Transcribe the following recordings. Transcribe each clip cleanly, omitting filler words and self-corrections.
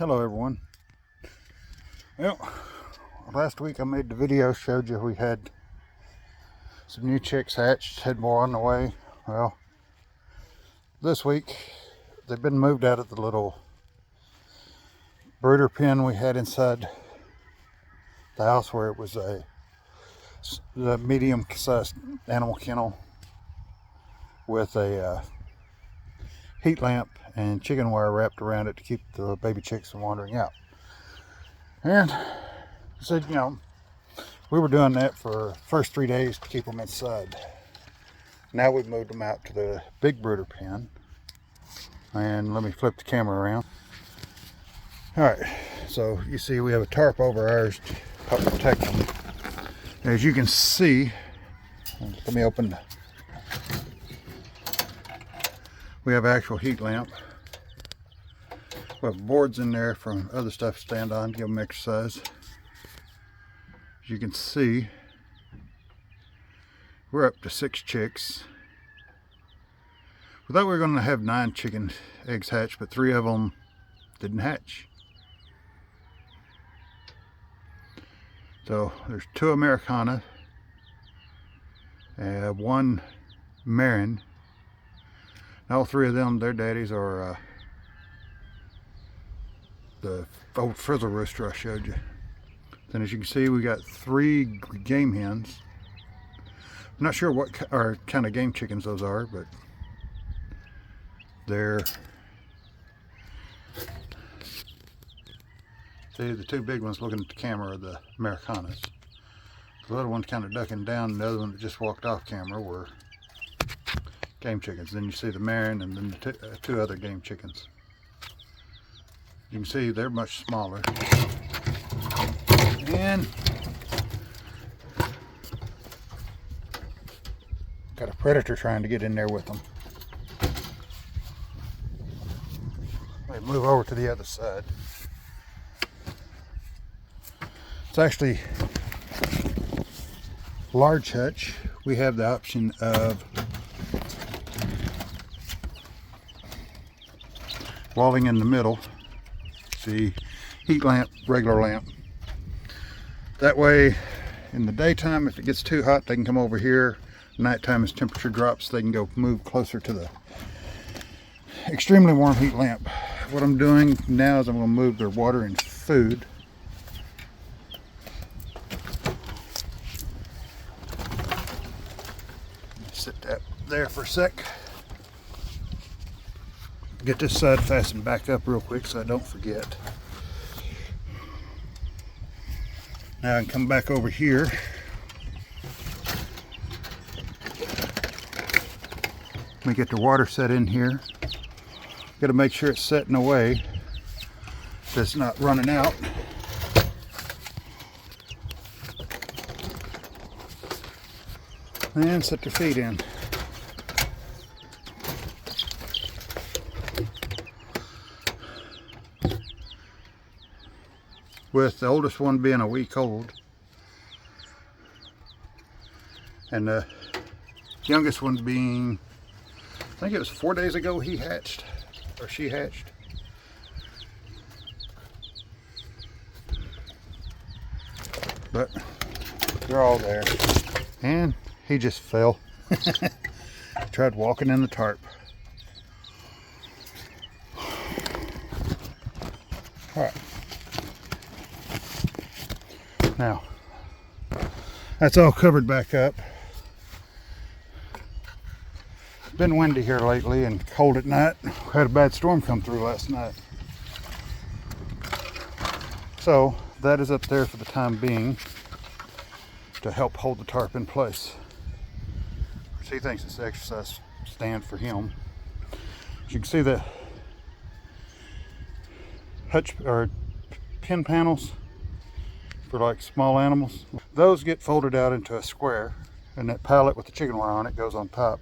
Hello everyone. Well, last week I made the video, showed you we had some new chicks hatched, had more on the way. Well, this week they've been moved out of the little brooder pen we had inside the house, where it was a medium sized animal kennel with a heat lamp and chicken wire wrapped around it to keep the baby chicks from wandering out. And I said, we were doing that for the first 3 days to keep them inside. Now we've moved them out to the big brooder pen. And let me flip the camera around. Alright, so you see we have a tarp over ours to help protect them. As you can see, let me open. We have actual heat lamp. We have boards in there from other stuff to stand on, give them exercise. As you can see, we're up to 6 chicks. We thought we were going to have 9 chicken eggs hatched, but 3 of them didn't hatch. So there's 2 Americana, 1 Marin. All 3 of them, their daddies are the old frizzle rooster I showed you. Then as you can see, we got 3 game hens. I'm not sure what kind of game chickens those are, but they're, see, the 2 big ones looking at the camera are the Americanas. The little one's kind of ducking down, and the other one that just walked off camera were game chickens. Then you see the Marin, and then the 2 other game chickens. You can see they're much smaller. And got a predator trying to get in there with them. Let me move over to the other side. It's actually large hutch. We have the option of walling in the middle. See, heat lamp, regular lamp. That way, in the daytime, if it gets too hot, they can come over here. Nighttime, as temperature drops, they can go move closer to the extremely warm heat lamp. What I'm doing now is I'm going to move their water and food. Sit that there for a sec. Get this side fastened back up real quick so I don't forget. Now I can come back over here. Let me get the water set in here. Got to make sure it's set in a way that it's not running out. And set their feet in. With the oldest one being a week old and the youngest one being, I think it was 4 days ago he hatched, or she hatched. But they're all there. And he just fell. Tried walking in the tarp. All right. Now, that's all covered back up. It's been windy here lately and cold at night. We had a bad storm come through last night. So that is up there for the time being to help hold the tarp in place. He thinks it's the exercise stand for him. As you can see, the hutch or pin panels for like small animals, those get folded out into a square, and that pallet with the chicken wire on it goes on top.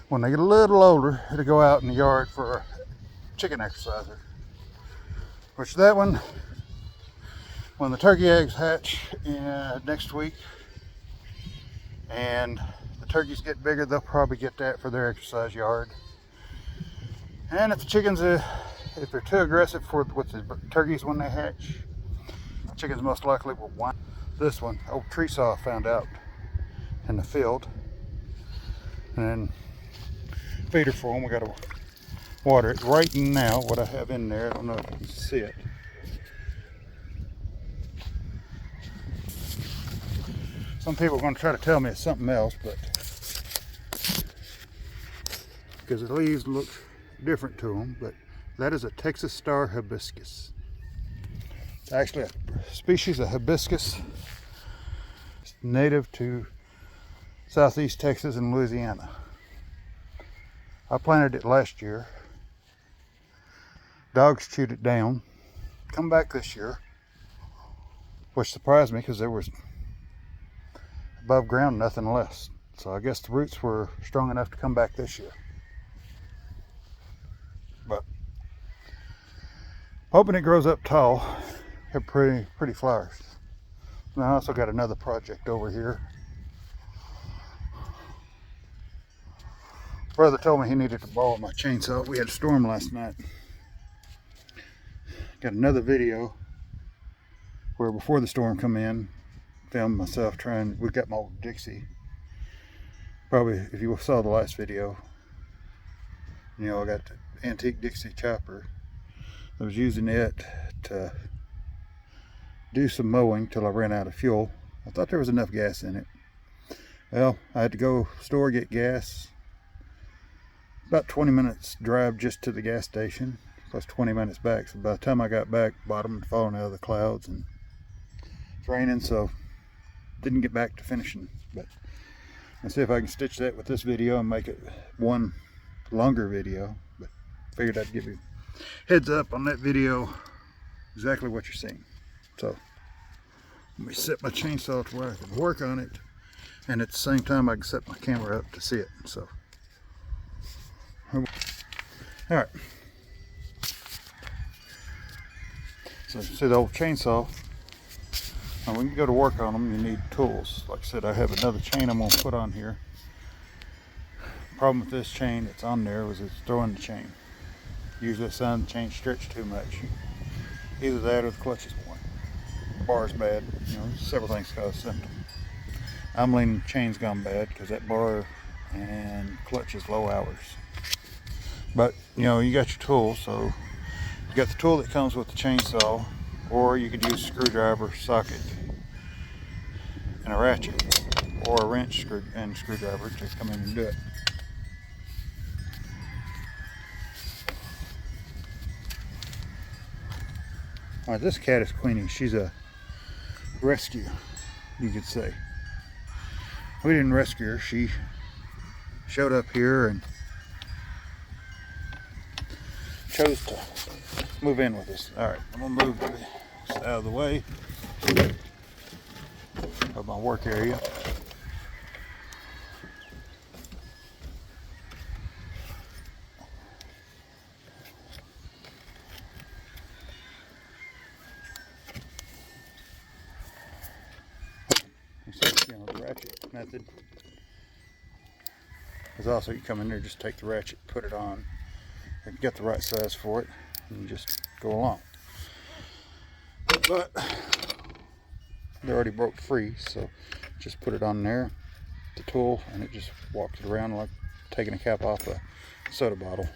When they get a little older, it'll go out in the yard for a chicken exerciser. Which that one, when the turkey eggs hatch next week and the turkeys get bigger, they'll probably get that for their exercise yard. And if the chickens if they're too aggressive with the turkeys when they hatch, chickens most likely will whine. This one, old tree saw found out in the field, and then feeder for them. We got to water it right now. What I have in there, I don't know if you can see it. Some people are going to try to tell me it's something else, but because the leaves look different to them, but that is a Texas star hibiscus. It's actually a species of hibiscus. It's native to southeast Texas and Louisiana. I planted it last year. Dogs chewed it down. Come back this year, which surprised me because there was above ground nothing less. So I guess the roots were strong enough to come back this year. But hoping it grows up tall. Have pretty flowers. And I also got another project over here. Brother told me he needed to borrow my chainsaw. We had a storm last night. Got another video where before the storm come in, filmed myself trying. We got my old Dixie. Probably if you saw the last video, you know I got the antique Dixie chopper. I was using it to do some mowing till I ran out of fuel. I thought there was enough gas in it. Well, I had to go store, get gas. About 20 minutes drive just to the gas station, plus 20 minutes back. So by the time I got back, bottom had fallen out of the clouds and it's raining, so didn't get back to finishing. But I'll see if I can stitch that with this video and make it one longer video. But figured I'd give you heads up on that video, exactly what you're seeing. So let me set my chainsaw to where I can work on it, and at the same time I can set my camera up to see it. So all right, so see the old chainsaw. Now when you go to work on them, you need tools. Like I said, I have another chain I'm going to put on here. Problem with this chain that's on there was it's throwing the chain. Usually it's on the chain stretched too much. Either that or the clutch is worn. The bar's bad. You know, several things cause symptom. I'm leaning chain's gone bad because that bar and clutch is low hours. But you know, you got your tools, so you got the tool that comes with the chainsaw, or you could use a screwdriver, socket, and a ratchet, or a wrench and screwdriver to come in and do it. All right, this cat is Queenie. She's a rescue, you could say. We didn't rescue her. She showed up here and chose to move in with us. All right, I'm gonna move this out of the way of my work area. You know, the ratchet method is also, you come in there, just take the ratchet, put it on, and get the right size for it, and you just go along. But they already broke free, so just put it on there, the tool, and it just walks it around like taking a cap off a soda bottle.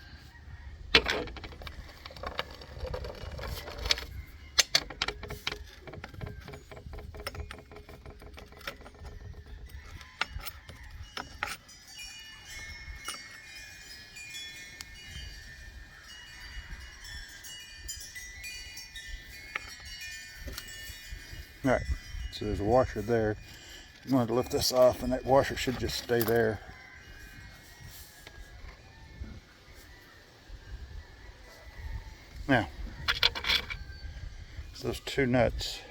Alright, so there's a washer there. I'm going to lift this off, and that washer should just stay there. Now, so those two nuts,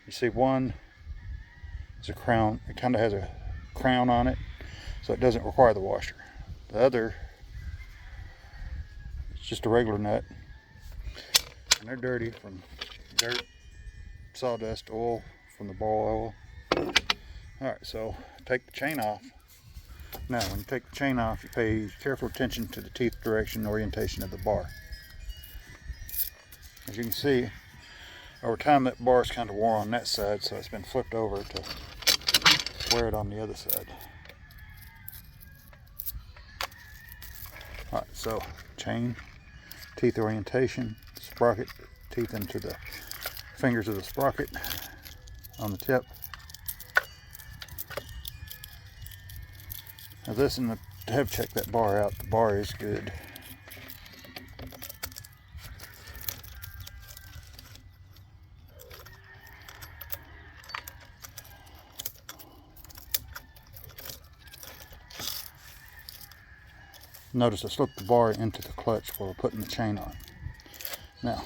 you see one is a crown. It kind of has a crown on it, so it doesn't require the washer. The other, it's just a regular nut, and they're dirty from dirt, sawdust, oil from the ball oil. Alright, so take the chain off. Now when you take the chain off, you pay careful attention to the teeth direction and orientation of the bar. As you can see, over time that bar's kind of wore on that side, so it's been flipped over to wear it on the other side. Alright, so chain, teeth orientation, sprocket, teeth into the fingers of the sprocket on the tip. Now this, and to have checked that bar out, the bar is good. Notice I slipped the bar into the clutch while putting the chain on. Now,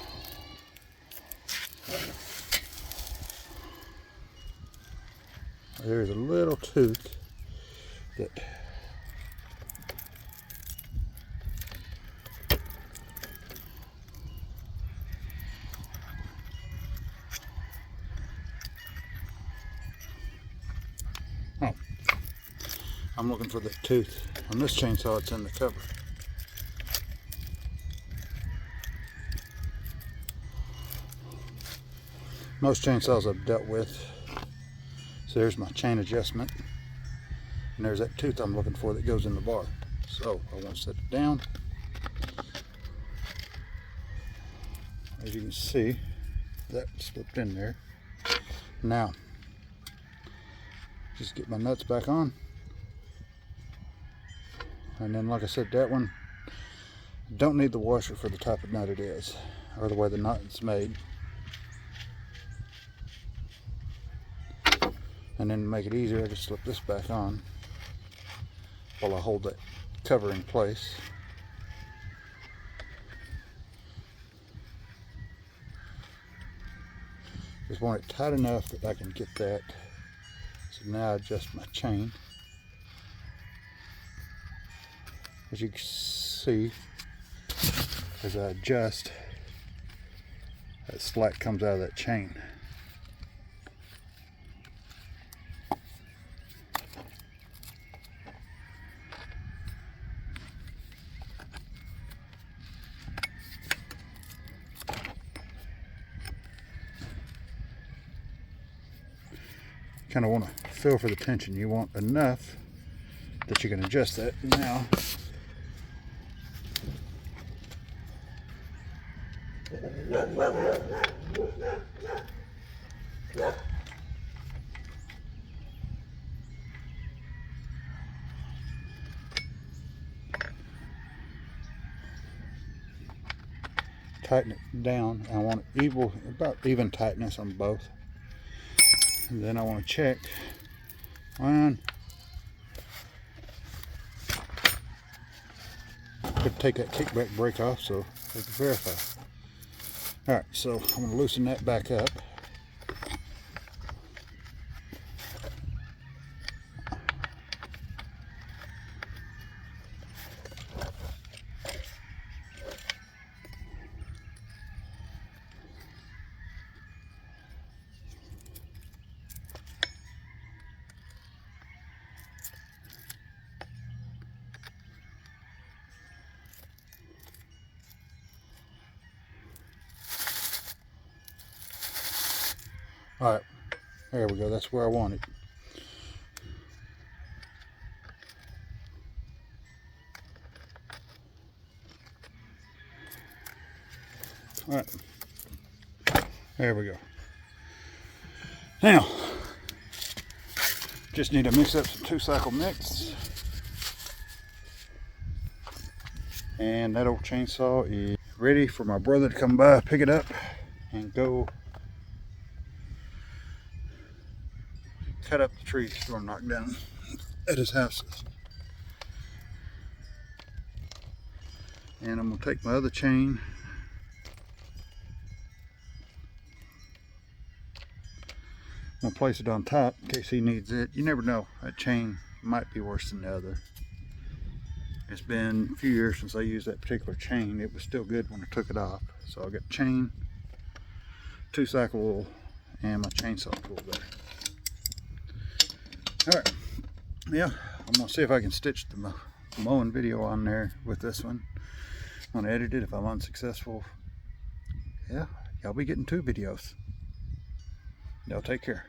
there's a little tooth that I'm looking for that tooth. On this chainsaw, it's in the cover. Most chainsaws I've dealt with. So there's my chain adjustment. And there's that tooth I'm looking for that goes in the bar. So I want to set it down. As you can see, that slipped in there. Now, just get my nuts back on. And then, like I said, that one, don't need the washer for the type of nut it is, or the way the nut is made. And then to make it easier, I just slip this back on while I hold that cover in place. Just want it tight enough that I can get that. So now I adjust my chain. As you can see, as I adjust, that slack comes out of that chain. Kind of want to feel for the tension. You want enough that you can adjust that. Now, tighten it down. I want it about even tightness on both. And then I want to check on. Could take that kickback brake off so I can verify. Alright, so I'm going to loosen that back up. Alright, there we go, that's where I want it. Alright, there we go. Now, just need to mix up some 2-cycle mix. And that old chainsaw is ready for my brother to come by, pick it up, and go cut up the trees he's going to knock down at his house. And I'm going to take my other chain, I'm going to place it on top in case he needs it. You never know, that chain might be worse than the other. It's been a few years since I used that particular chain. It was still good when I took it off. So I got chain, 2-cycle oil, and my chainsaw tool there. Alright, yeah, I'm going to see if I can stitch the mowing video on there with this one. I'm going to edit it if I'm unsuccessful. yeah, y'all be getting 2 videos. Y'all take care.